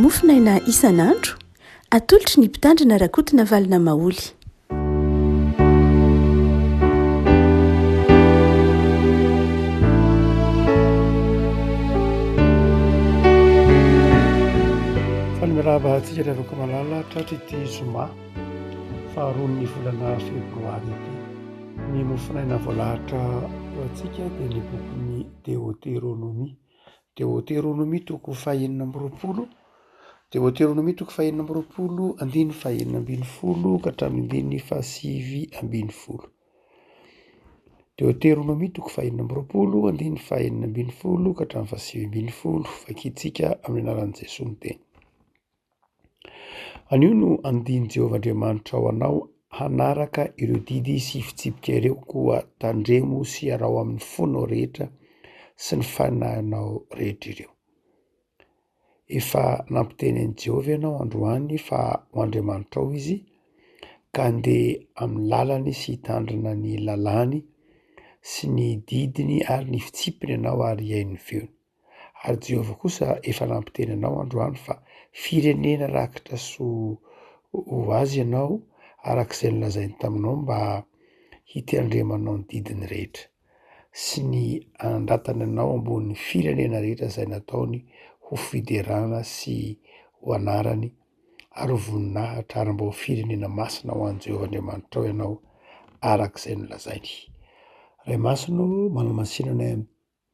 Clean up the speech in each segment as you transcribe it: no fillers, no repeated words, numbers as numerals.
mofinaina isan'andro atolotry ny mpitandrina rakotina valina maoly. Falimirava antsika rehefa malala tratra ity zoma faharoan'ny volana febroary ity. Ny mofinaina voalahatra antsika dia ny bokin'ny Deutéronomie. Deutéronomie toko fahaenina amby roapolo, Deutéronomie toko fahaenina amby roapolo, andiny fahaenina ambin'ny folo ka hatramin'ny andiny fahasivy ambin'ny folo. Deutéronomie toko fahaenina amby roapolo, andiny fahaenina ambin'ny folo ka hatramin'ny fahasivy ambin'ny folo. Vakitsika amin'ny anaran'i Jesosy ny teny. Anio no andiny Jehovahandriamanitra ho anao hanaraka ireo didy sy fitsipika ireo, koa tandremo sy arao amin'ny fonao rehetra sy ny fanahinao rehetra ireo. Efa nampiteny an'i Jehovah ianao androany fa ho Andriamanitra ao izy, ka andeha amin'ny lalany sy hitandrina ny lalàny sy ny didiny ary ny fitsipiny ianao ary iain'ny feony. Ary Jehovah kosa efa nampiteny anao androany fa firenena rakitra so ho azy ianao arak'izay nolazainy taminao mba hitandremanao ny didiny rehetra sy ny andratana anao ambonin'ny firenena rehetra izay nataony ho fiderana sy ho anarany ary ho voninahitra ary mba ho firenena masina ho an'i Jehovahandriamanitra ao ianao arak'izay nolazainy. Ray Masino manao masinana amin'ny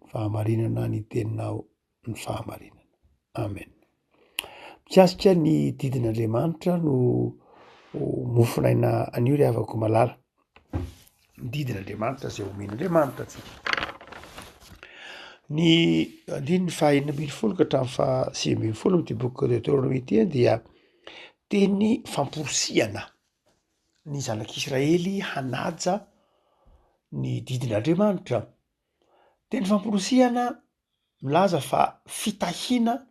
fahamarinana ny teninao ny fahamarinana. Amen. Mikasika ny didin'Andriamanitra no mofinaina anio ry havako malala. Ny didin'Andriamanitra izay omen'Andriamanitra antsika. Ny andiny fahaenina ambin'ny folo ka hatramin'ny fahasivy ambin'ny folo amin'ity boky Deutéronomie ity dia teny famporosiana ny zanak'Israely hanaja ny didin'Andriamanitra. Teny famporosiana milaza fa fitahiana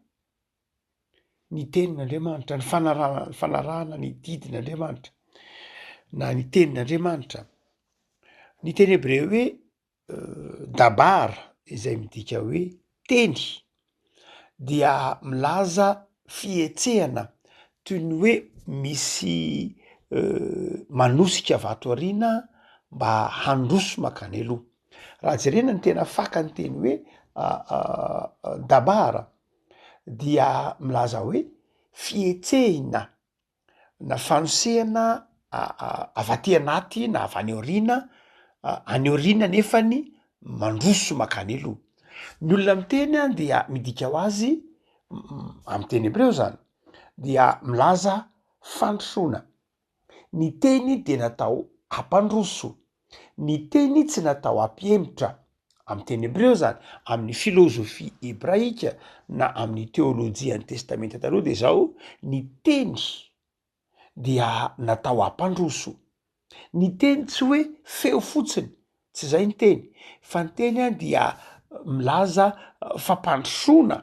ny tenin'Andriamanitra, ny fanarahana ny didin'Andriamanitra na ny tenin'Andriamanitra. Ny teny hebreo hoe dabar, izay midika hoe teny, dia milaza fihetsehana toy ny hoe misy manosika vato ariana mba handroso makany aloha. Raha jerena ny tena faka ny teny hoe dabara dia milaza hoe fihetsehina na fanosehana avy aty anaty na avy any aoriana nefany mandroso makany aloha. Ny olona miteny dia midika ho azy amin'ny teny hebreo zany dia milaza fandrosoana. Ny teny dia natao hampandroso. Ny teny tsy natao hampihemotra. Amin'ny teny hebreo zany, amin'ny filôzofia hebraika na amin'ny teolojia ny testamenta taloha dia zao, ny teny dia natao hampandroso. Ny teny tsy hoe feo fotsiny, tsy zay ny teny, fa ny teny dia milaza fampandrosoana.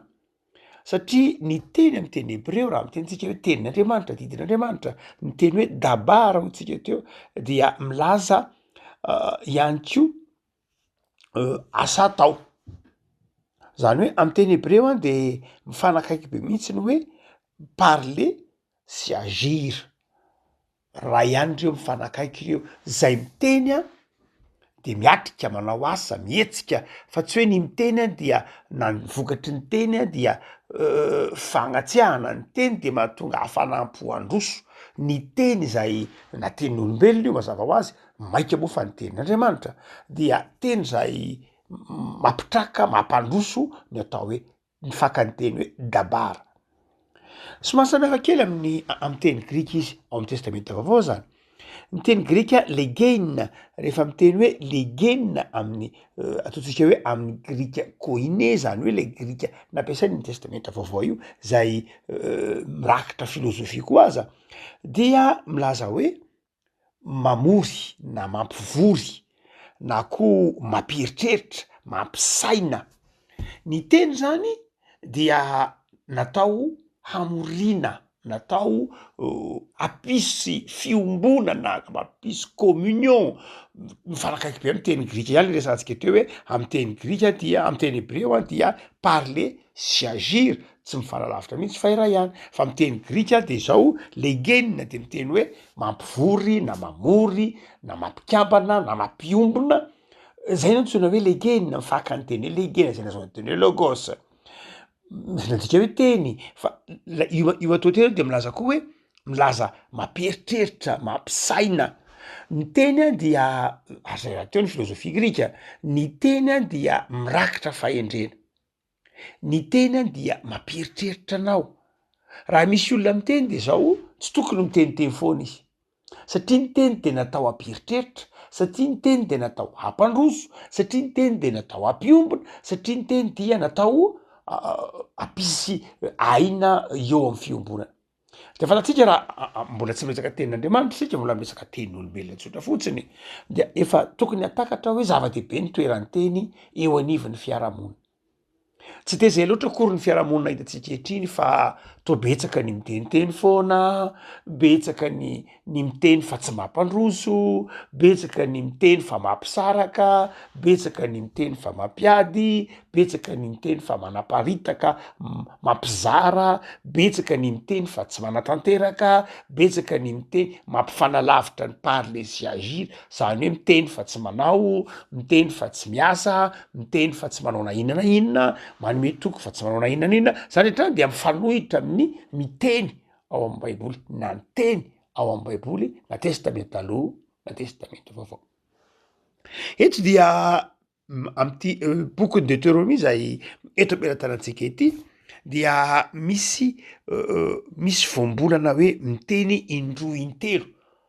Satria ny teny amin'ny teny hebreo, raha mitentsika hoe tenin'Andriamanitra, didin'Andriamanitra, ny teny hoe dabara hotsika teo dia milaza ihany koa asa atao. Zany hoe amin'ny teny hebreo dia mifanakaiky be mihitsy ny hoe parler sy agir. Raha ihany ireo mifanakaiky ireo. Zay miteny dia miatrika manao asa, mihetsika, fa tsy hoe ny miteny dia na ny vokatry ny teny dia fagnatsiahana. Ny teny dia mahatonga hafanampo handroso. Ny teny izay na tenin'olombelona io mazava ho azy, maika moa fa ny tenin'Andriamanitra dia teny izay mampitraka, mampandroso ny atao hoe ny fakan'ny teny hoe dabara. Somary samihafa kely amin'ny teny grika izy ao amin'ny testamenta vaovao zany. Ny teny grika legeina, rehefa miteny hoe legeina amin'ny ataontsika hoe amin'ny grika koine, zany hoe le grika nampiasainy ny testamenta vaovao io zay mirakitra filôzofia koa aza, dia milaza hoe mamory na mampivory na koa mampieritreritra, mampisaina. Ny teny zany dia natao hamoriana natao ampisy fiombonana, mampisy communion, mifanakaiky be am'teny grika ihany le resantsika teo hoe am'teny grika dia am'teny hébreu a dia parler sy agir, tsy mifanalavitra mihitsy fa iray ihany, fa am'teny grika de zao legenina de miteny hoe mampivory na mamory na mampikambana na mampiombona, zay no antsoina hoe legenina, mifaka ny teny hoe legena, zay nazao teny hoe logos. Nadika hoe teny fa io atao teny de milaza koa hoe milaza mampieritreritra, mampisaina. Ny teny a dia azay raha teo ny filozofia grika, ny teny a dia mirakitra fahendrena, ny teny a dia mampieritreritra anao. Raha misy olona miteny de zao tsy tokony miteniteny foana izy, satria ny teny de natao hampieritreritra, satria ny teny de natao hampandroso, satria ny teny de natao hampiombona, satria ny teny dia natao ampisy aina eo amin'ny fiombonana. De fantatsika raha mbola tsy miresaka tenin'Andriamanitra sika, mbola miresaka tenin'olombelona tsotra fotsiny, dia efa tokony hatakatra hoe zava-dehibe ny toeran'ny teny eo anivon'ny fiarahamonina. Tsy de zay loatra akory ny fiarahamonina hitantsika etriny fa toa betsaka ny miteniteny foana, betsaka ny miteny fa tsy mampandroso, betsaka ny miteny fa mampisaraka, betsaka ny miteny fa mampiady, betsaka ny miteny fa manaparitaka, mampizara, betsaka ny miteny fa tsy manatanteraka, betsaka ny miteny mampifanalavitra ny parler sy agir, zany hoe miteny fa tsy manao, miteny fa tsy miasa, miteny fa tsy manao na inona na inona, manome toko fa tsy manao na inona na inona, zany hatrany dia mifanohitra amin'ny miteny ao amin'ny baiboly, na ny teny ao amin'ny baiboly, na testamenta taloha na testamenta vaovao. Eto dia am'ty boky ny Deutéronomie zay eto ampelantanantsika ety dia misy voambolana hoe miteny indroa intelo,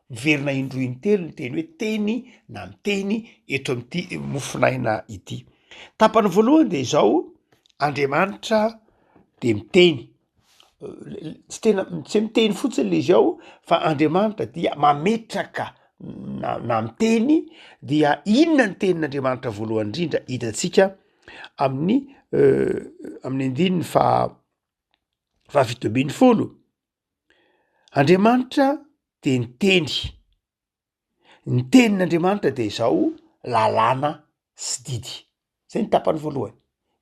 miverina indroa intelo ny teny hoe teny na miteny eto am'ty mofinaina ity. Tapany voalohany de zao Andriamanitra de miteny, tsy miteny fotsiny le izy ao fa Andriamanitra dia mametraka na miteny, dia inona ny tenin'Andriamanitra voalohany indrindra hitantsika amin'ny andininy fahafito ambin'ny folo. Andriamanitra de ny tenin'Andriamanitra de zao lalàna sy didy, zay ny tapany voalohany.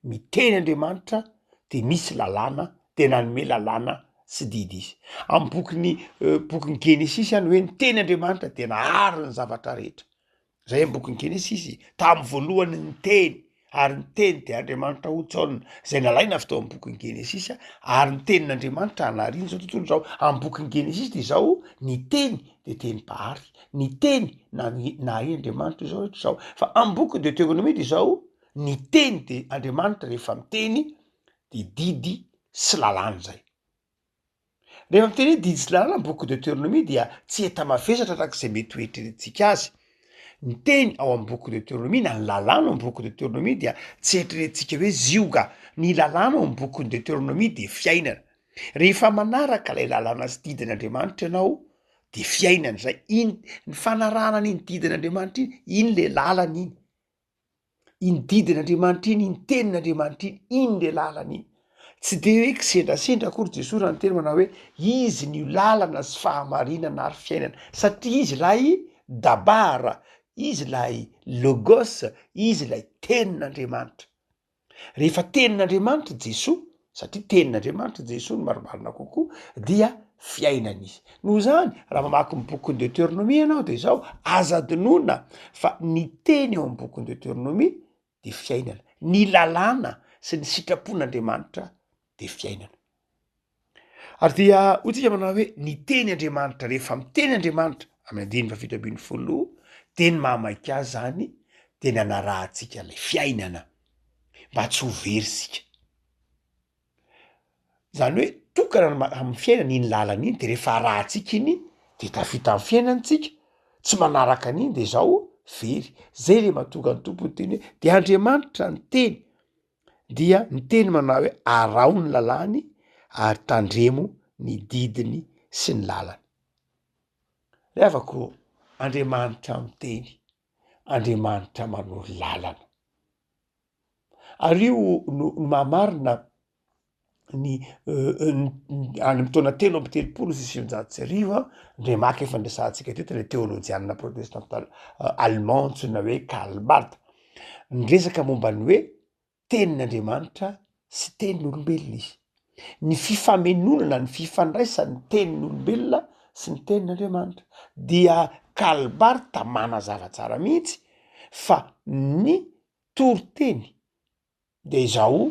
Miteny Andriamanitra de misy lalàna, de nanome lalàna sy didy izy. Amin'ny bokin'ny Genesisy any hoe ny teny Andriamanitra de nahary ny zavatra rehetra, zay amin'ny bokin'ny Genesisy, tamy voalohany ny teny, ary ny teny de Andriamanitra hotsaonina, zay nalaina avy tao amin'ny bokin'ny Genesisy, ary ny tenin'Andriamanitra anariny zao tontolo zao. Amin'ny bokin'ny Genesisy de zao ny teny de teny-bahary, ny teny na Andriamanitra zao ohatra zao, fa amin'ny bokin'ny Deutéronomie de zao ny teny de Andriamanitra rehefa miteny de didy sy lalàna zay. Rehefa miteny hoe didy sy lalàna amin'ny bokin'ny Deutéronomie dia tsy eta-mavesatra arak'izay mety hoeritreretintsika azy. Ny teny ao amin'ny bokin'ny Deutéronomie na ny lalàna ao amin'ny bokin'ny Deutéronomie dia tsy eritreretintsika hoe zioga, ny lalàna ao amin'ny bokin'ny Deutéronomie de fiainana. Rehefa manaraka lay lalàna sy didin'Andriamanitra ianao de fiainana zay. Iny ny fanarahana iny didin'Andriamanitra iny le lalana iny. Iny didin'Andriamanitra iny tenin'Andriamanitra iny le lalana iny. Tsy de hoe kisendrasendra akory Jesosy raha ny teny manao hoe izy ny lalana sy fahamarinana ary fiainana, satria izy lay dabara, izy lay logos, izy lay tenin'Andriamanitra. Rehefa tenin'Andriamanitra Jesosy, satria tenin'Andriamanitra Jesosy no marimarina kokoa, dia fiainana izy. Noho zany raha mamaky ny bokin'ny Deutéronomie ianao de zao aza adinoina fa ny teny ao amin'ny bokin'ny Deutéronomie de fiainana, ny lalàna sy ny sitrapon'Andriamanitra de fiainana. Ary dia hoy tsika manao hoe ny teny Andriamanitra, rehefa miteny Andriamanitra amin'ny andininy fahafito ambin'ny folo de ny mahamaika azy zany de ny anarahantsika lay fiainana mba tsy ho very sika. Zany hoe tokana amin'ny fiainana iny lalana iny, de rehefa arahantsika iny de tafita amin'ny fiainantsika, tsy manaraka an'iny de zao very. Zay le mahatonga ny tompony teny hoe de Andriamanitra ny teny, dia ny teny manao hoe arao ny lalàny ary tandremo ny didiny sy ny lalany. Rehavako Andriamanitra miteny, Andriamanitra manoro lalana. Ary io no mahamarina ny any am'taona 3 sy 700 ndre maky efa ndrasantsika teto le théologianina protestantal allemand ntsona hoe Karl Barth nyresaka momba ny hoe tenin'Andriamanitra sy tenin'olombelona izy ny fifamenonana ny fifandraisany tenin'olombelona sy ny tenin'Andriamanitra dia Karl Barth manazava tsara mihitsy fa ny toriteny de izao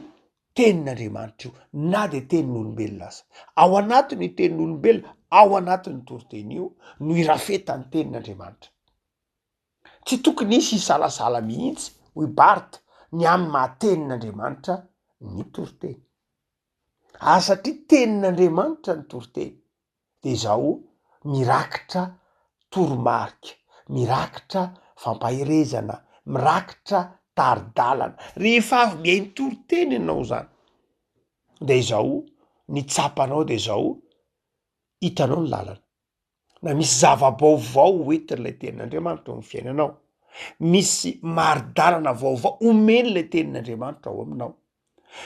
tenin'Andriamanitra io na de tenin'olombelona aza ao anatiny tenin'olombelona ao anatin'ny toriteny io no irafetany tenin'Andriamanitra tsy tokony isy isalasala mihitsy hoy Barth ny amy mahatenin'Andriamanitra ny toriteny satria tenin'Andriamanitra ny toriteny de izao mirakitra toromarika mirakitra fampahirezana mirakitra taridalana rehefa avy mihainy toriteny ianao zany de izao ny tsapanao de izao hitanao ny lalana na misy zava-baovao hoentin'lay tenin'Andriamanitra ao amin'ny fiainanao misy maridalana vaovao omeny le tenin'Andriamanitra ao aminao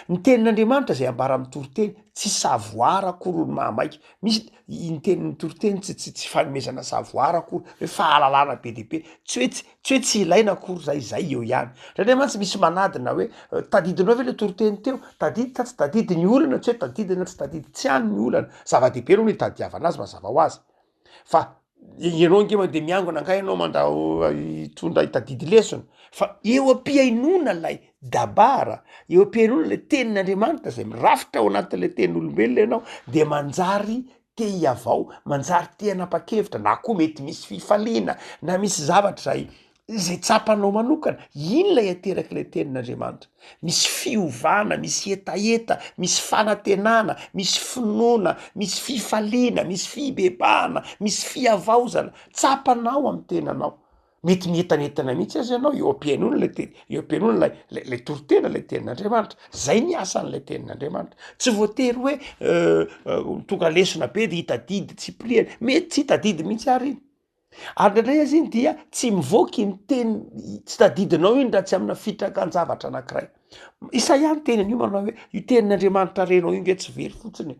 ny tenin'Andriamanitra zay ambara amin'ny toriteny tsy savoara akory ny mahamaika misy ny tenin'ny toriteny tsy fanomezana savoara akory hoe fahalalana be deaibe tsy hoe tsy ilaina akory zay eo ihany satria mantsy misy manadina hoe tadidinao ve le toriteny teo tadidy ta tsy tadidy ny olana tsy hoe tadidina tsy tadidy tsy any ny olana zava-dehibe aloha ny tadiavana azy mazava ho azy fa ianao ngema de miangona anga ianao mandao itondra itadidy lesona fa eo am-piainona lay dabara eo am-piainona le tenin'Andriamanitra zay mirafitra ao anatin'le tenin'olombelona ianao de manjary te hiavao manjary te hanapa-kevitra na koa mety misy fifaliana na misy zavatra zay tsapanao manokana iny lay ateraky le tenin'Andriamanitra misy fiovana misy etaeta misy fanantenana misy finoana misy fifaliana misy fibebahana misy fiavaozana tsapanao amy tenanao mety mientanentana mihitsy azy ianao eo am-piainona le teny eo am-piainona le toritena le tenin'Andriamanitra zay ny asan'le tenin'Andriamanitra tsy voatery hoe tonga lesona be de hitadidy tsy pliany mety tsy hitadidy mihitsy ary iny ary ndraindray azy iny dia tsy mivoaky ny teny tsy tadidinao iny raha tsy amina fitrakan-javatra anankiray Isaia ny teniny io manao hoe io tenin'Andriamanitra renao io nge tsy very fotsiny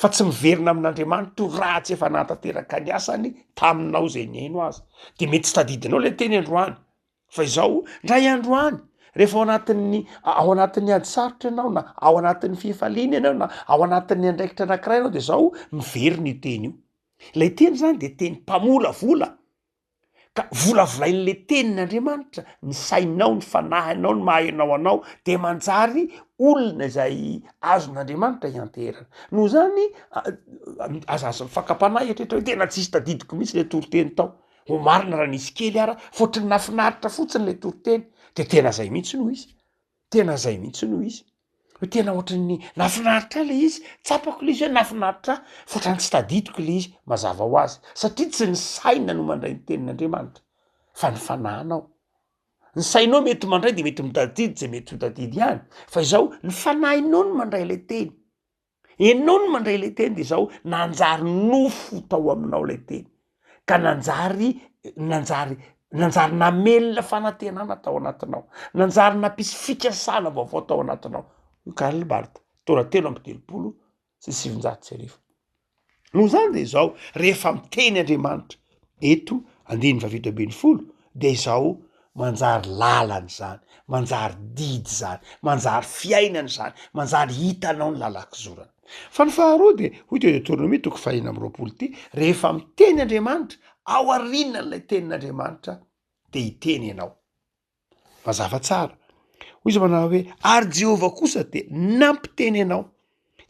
fa tsy miverina amin'Andriamanitra raha tsy efa natanteraka ny asany taminao zay niaino azy de mety tsy tadidinao le teny androany fa izao ndray androany rehefa ao anatin'ny ady sarotra ianao na ao anatin'ny fifaliana ianao na ao anatin'ny andraikitra anankiray ianao de zao miverina io teny io lay teny zany de teny mpamolavola ka volavolain'le tenin'Andriamanitra ny sainao ny fanahinao ny mahainao anao de manjary olona izay azon'Andriamanitra hianterana noho zany azazy mifakapanahy etrehtra hoe tena tsisy tadidiko mihitsy le toriteny tao ho marina raha nisy kely ara fotry ny nafinaritra fotsiny le toriteny de tena zay mihitsy no izy tena zay mihitsy no izy hoe tena ohatrany nafinaritra le izy tsapako le izy hoe nafinaritra fotrany tsy tadidiko le izy mazava ho azy satria tsy ny saina no mandray ny tenin'Andriamanitra fa ny fanahinao ny sainao mety mandray de mety mitadidy zay mety mitadidy ihany fa izao ny fanahinao no mandray le teny enao no mandray le teny de izao nanjary nofo tao aminao le teny ka nanjary namelona fanantenana tao anatinao nanjary nampisy fikasana vaovao tao anatinao io Karl Barth taona 3 sy 700 no zany de izao rehefa miteny Andriamanitra eto 1:20 de izao manjary lalany zany manjary didy zany manjary fiainany zany manjary hitanao ny lalak'izorany fa ny faharoa de hoy teo Deutéronomie 4:20 rehefa miteny Andriamanitra ao aorianan'lay tenin'Andriamanitra de hiteny ianao mazava tsara hoy izy manao hoe ary Jehovah kosa de nampiteny ianao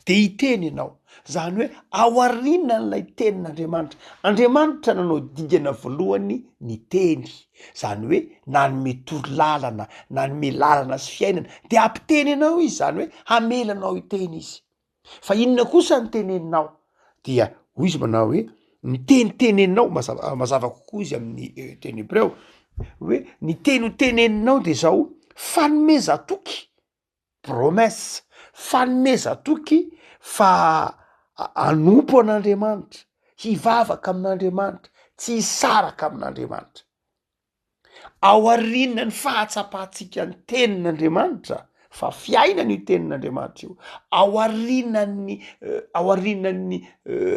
de hiteny ianao zany hoe ao aorianan'lay tenin'Andriamanitra Andriamanitra nanao dingana voalohany ny teny zany hoe nanome torolalana nanome lalana sy fiainana de ampiteny ianao izy zany hoe hamelanao hiteny izy fa inona kosa ny teneninao dia hoy izy manao hoe ny teniteneninao mazava kokoa izy amin'ny teny hebreo hoe ny teny ho teneninao de zao fanomeza toky promesse fanomeza toky fa anompo an'Andriamanitra hivavaka amin'Andriamanitra tsy hisaraka amin'Andriamanitra ao aoriana ny fahatsapahantsika ny tenin'Andriamanitra fa fiainany io tenin'andriamanitra io, aoarinany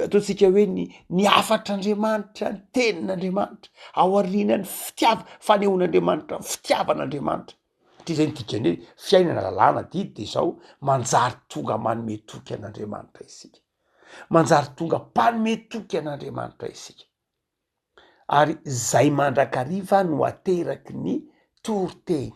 ataontsika hoe ny afatr'andriamanitra ny tenin'andriamanitra, aoarinany fanehoan'andriamanitra fitiavan'andriamanitra. Ty zay nydikany hoe fiainana lalàna didy de zao manjary tonga manome toky an'andriamanitra isika, manjary tonga mpanome toky an'andriamanitra isika. Ary zay mandrakariva no ateraky ny toriteny,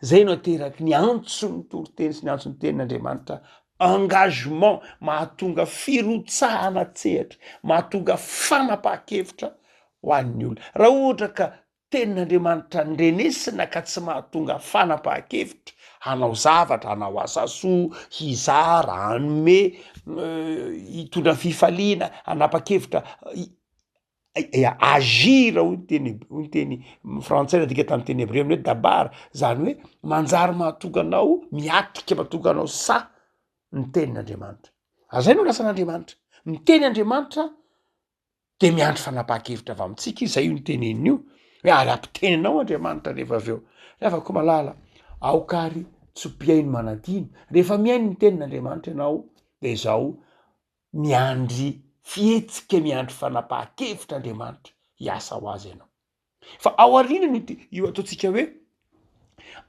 zay no ateraky ny antson'ny toriteny sy ny antson'ny tenin'andriamanitra, engagement mahatonga firotsahana tsehatra, mahatonga fanapaha-kevitra ho an'ny olona. Raha ohatra ka tenin'andriamanitra ndrenesina ka tsy mahatonga fanapaha-kevitra, hanao zavatra, hanao asasoa, hizara, hanome, hitondra fifaliana, hanapa-kevitra, agira honteny frantsay adika tamy teny hebreo aminy hoe dabara, zany hoe manjary mahatonga anao miatrika, mahatonga anao sa ny tenin'andriamanitra. Azay no lasan'andriamanitra, miteny andriamanitra de miandry fanapaha-kevitra avy amitsika izy, zay io nytenen'io hoe ary ampiteninao andriamanitra rehefa aveo. Rehefa ko malala aokary tsopiaino manadino, rehefa miaino ny tenin'andriamanitra ianao de zao miandry fihetsika, miandry fanapaha-kevitra andriamanitra hiasa ho azy ianao. Fa aorinany io ataontsika hoe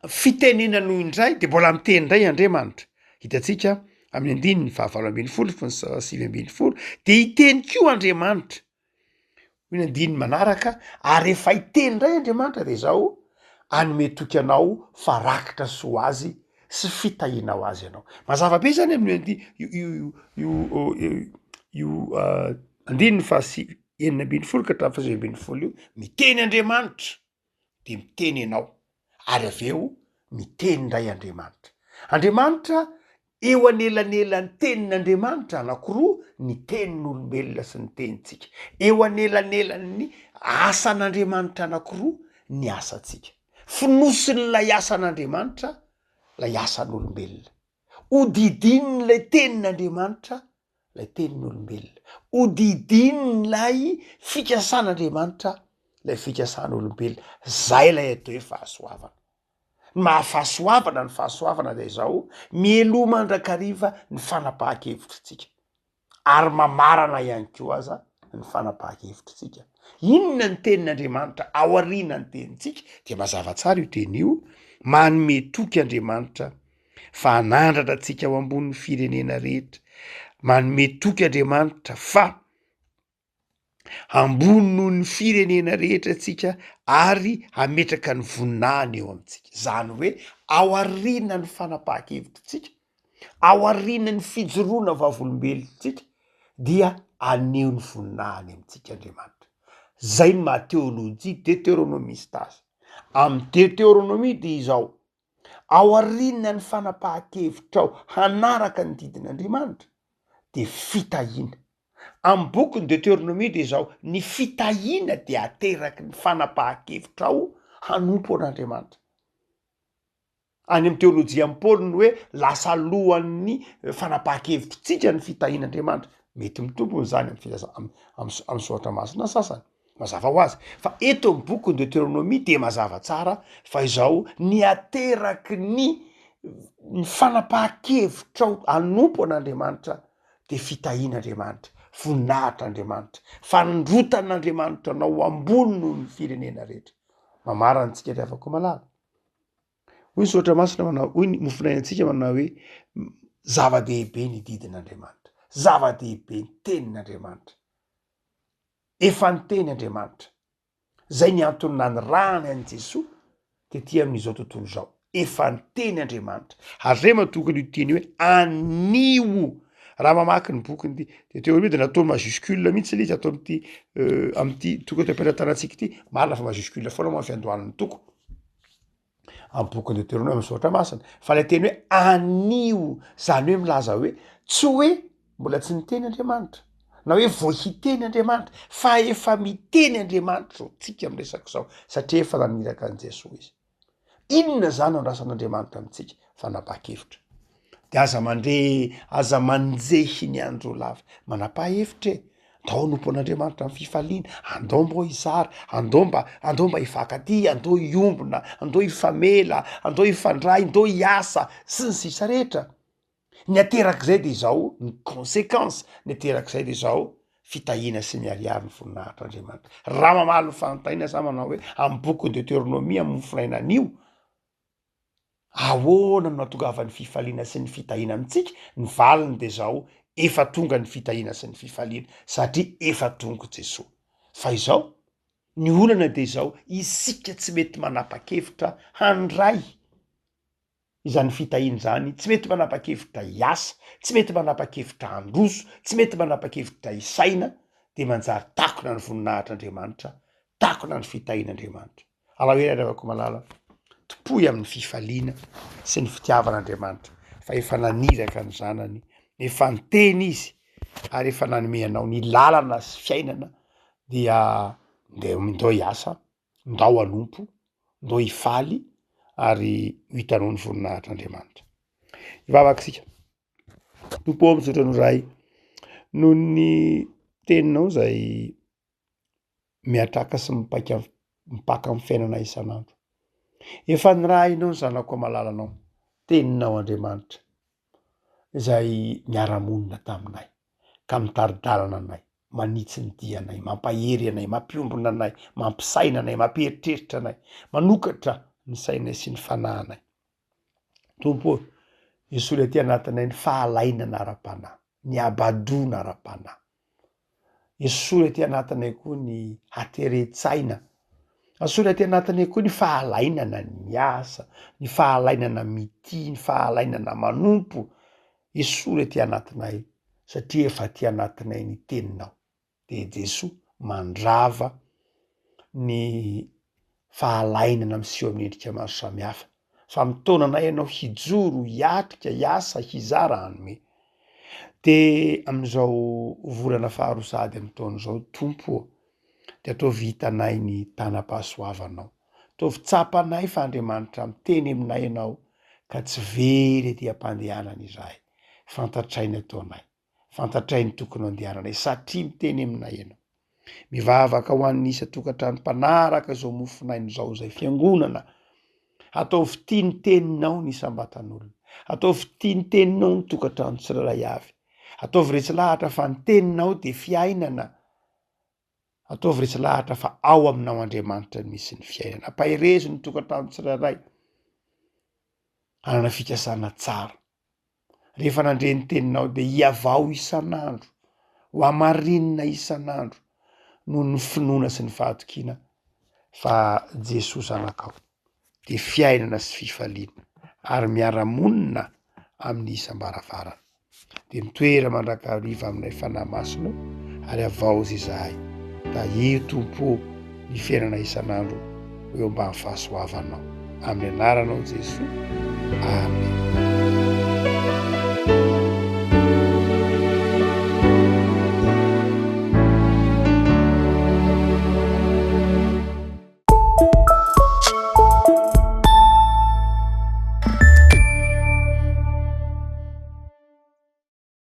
fitenena noho indray de mbola miteny indray andriamanitra. Hitatsika amin'ny andininy 7:7-8 de hiteny ko andriamanitra ny andininy manaraka, ary efa hiteny indray andriamanitra de zao anome toky anao farakitra soa azy sy fitahiana ho azy ianao. Mazava be zany amin'ny andininy 9:9-10 io miteny andriamanitra de miteny ianao, ary aveo miteny indray andriamanitra. Andriamanitra eo anelanelan'ny tenin'andriamanitra anakiroa, ny tenin'olombelona sy ny tenitsika, eo anelanelan'ny asan'andriamanitra anakiroa, ny asantsika. Finosin'lay asan'andriamanitra lay asan'olombelona, hodidin'lay tenin'andriamanitra lay tenin'olombelona, hodidin'lay fikasan'andriamanitra lay fikasan'olombelona. Zay lay atao hoe fahasoavana. Mahafahasoavana ny fahasoavana de zao mielo mandrakariva ny fanapaha-kevitritsika, ary mamarana ihany ko aza ny fanapaha-kevitritsika. Inona ny tenin'andriamanitra aoarina ny tenitsika de mazava tsara io teny io, manome toky andriamanitra fa hanandratra atsika ao ambonin'ny firenena rehetra, manome toky andriamanitra fa ambony noho ny firenena rehetra atsika, ary hametraka ny voninahiny eo amitsika. Zany hoe aoarina ny fanapaha-kevitritsika, aoarina ny fijoroana vavolombelontsika, dia aneo ny voninahiny amitsika andriamanitra. Zay ny maha teolojia deutéronomiste azy. Amy deutéronomie de izao aoarina ny fanapaha-kevitrao hanaraka ny didin'andriamanitra de fitahiana. Amy boky ny deutéronomie de zao ny fitahiana de ateraky ny fanapaha-kevitrao hanompo an'andriamanitra. Any amy teolojia amy Paoly hoe lasa lohan'ny fanapaha-kevitritsika ny fitahian'andriamanitra. Mety mitombony zany amy soratra masina sasany, mazava ho azy. Fa eto amy boky ny deutéronomie de mazava tsara fa izao ny ateraky ny fanapaha-kevitrao hanompo an'andriamanitra de fitahian'andriamanitra, voninahitr'andriamanitra, fanondrotan'andriamanitra nao ambony noho ny firenena rehetra. Mamarana antsika de afaka malala. Hoy ny soratra masina manao, hoy ny mofinainantsika manao hoe zava-dehibe ny didin'andriamanitra, zava-dehibe ny tenin'andriamanitra, efa ny teny andriamanitra. Zay ny antony nanirahany an'i Jesoa tety amin'izao tontolo zao, efa ny teny andriamanitra. Ary zay mahatonga io teny hoe anio. Raha mamaky ny boky ny Deutéronomie de natao majuscule mihitsy le izy atao am'ty toko eto am-pelatan-tsika ity, marina fa majuscule foana moa fiandohanan'ny toko amy boky ny Deutéronomie amy soratra masina. Fa le teny hoe anio, zany hoe milaza hoe tsy hoe mbola tsy niteny andriamanitra, na hoe vo hiteny andriamanitra, fa efa miteny andriamanitra zao tsika amy resaka zao, satria efa namiraka an' Jesoa izy. Inona zany andrasan'andriamanitra amitsika? Fanapaha-kevitra. De aza manjehy ny andro lava, manapa-hevitra andao nompo an'Andriamanitra amin'ny fifaliana, andao mbo hizara, andao mba hifankaty, andao hiombona, andao hifamela, andao hifandray, andao hiasa sy ny sisa rehetra. Ny aterak'izay de zao ny conséquence, ny aterak'izay de zao fitahina sy miariary ny voninahitr'Andriamanitra. Raha mamaly ny fanontaniana sa manao hoe amin'ny boky Deutéronomie amin'ny mofinainan'io, ahoana no natongavan'ny fifaliana sy ny fitahina amitsika? Ny valiny de zao efa tonga ny fitahina sy ny fifaliana satria efa tonga Jesosy. Fa izao ny olana de zao isika tsy mety manapa-kevitra handray izany fitahina zany, tsy mety manapa-kevitra hiasa, tsy mety manapa-kevitra handroso, tsy mety manapa-kevitra hisaina, de manjary takona ny voninahitr'Andriamanitra, takona ny fitahin'Andriamanitra. Alahelo aravako malala topoy amin'ny fifaliana sy ny fitiavan'Andriamanitra fa efa naniraka ny zanany, efa niteny izy ary efa nanome anao ny lalana sy fiainana dia ndao hiasa, ndao hanompo, ndao hifaly ary hitanao ny voninahitr'Andriamanitra. Ivavaka tompo misaotra no ray noho ny teninao zay miatraka sy mipaka amin'ny fiainana isan'andro. Efa nirahinao ny zanako malalanao, teninao Andriamanitra izay miara-monina taminay ka mitaridalana anay, manitsy ny dianay, mampahery anay, mampiombona anay, mampisaina anay, mampieritreritra anay, manokatra ny sainay sy ny fanahinay. Tompo, isoly aty anatinay ny fahalainana ara-panahy, ny abadona ara-panahy. Isoly aty anatinay koa ny hateretsaina. Asory aty anatinay koa ny fahalainana ny asa, ny fahalainana mity, ny fahalainana manompo. Isoly aty anatinay satria efa aty anatinay ny teninao. De Jesosy mandrava ny fahalainana miseho amin'ny endrika maro samihafa. Fa mitonanay ianao hijoro, hiatrika, hiasa, hizara hanome. De amin'izao volana faharosady amin'ny taona zao Tompo, de ataovy hitanay ny tanam-pahasoavanao. Ataovy tsapanay fa Andriamanitra miteny aminay ianao ka tsy very aty am-pandehanana izahay. Fantatrainy ataonay, fantatray ny tokony andehananay satria miteny aminay ianao. Mivavaka ho an'ny isa-tokantrano mpanaraka zao mofinainy zao zay fiangonana. Ataovy tia ny teninao ny isam-batan'olona. Ataovy tia ny teninao ny tokantrano tsirairay avy. Ataovy retsy lahatra fa ny teninao de fiainana. Ataovy retsy lahatra fa ao aminao Andriamanitra misy ny fiainana. Ampahirezo ny tokantrano tsirairay. Anana fikasana tsara. Rehefa nandre ny teninao de hiavao isan'andro, ho amarinina isan'andro noho ny finoana sy ny fahatokiana fa Jesosy zanakao de fiainana sy fifaliana ary miara-monina amin'ny isam-baravarana. De mitoera mandrakariva aminay fanahy masina ary avaozy izahay. Da io Tompo ny fiainana isan'andro eo ambany fahasoavanao. Amin'ny anaranao Jesosy.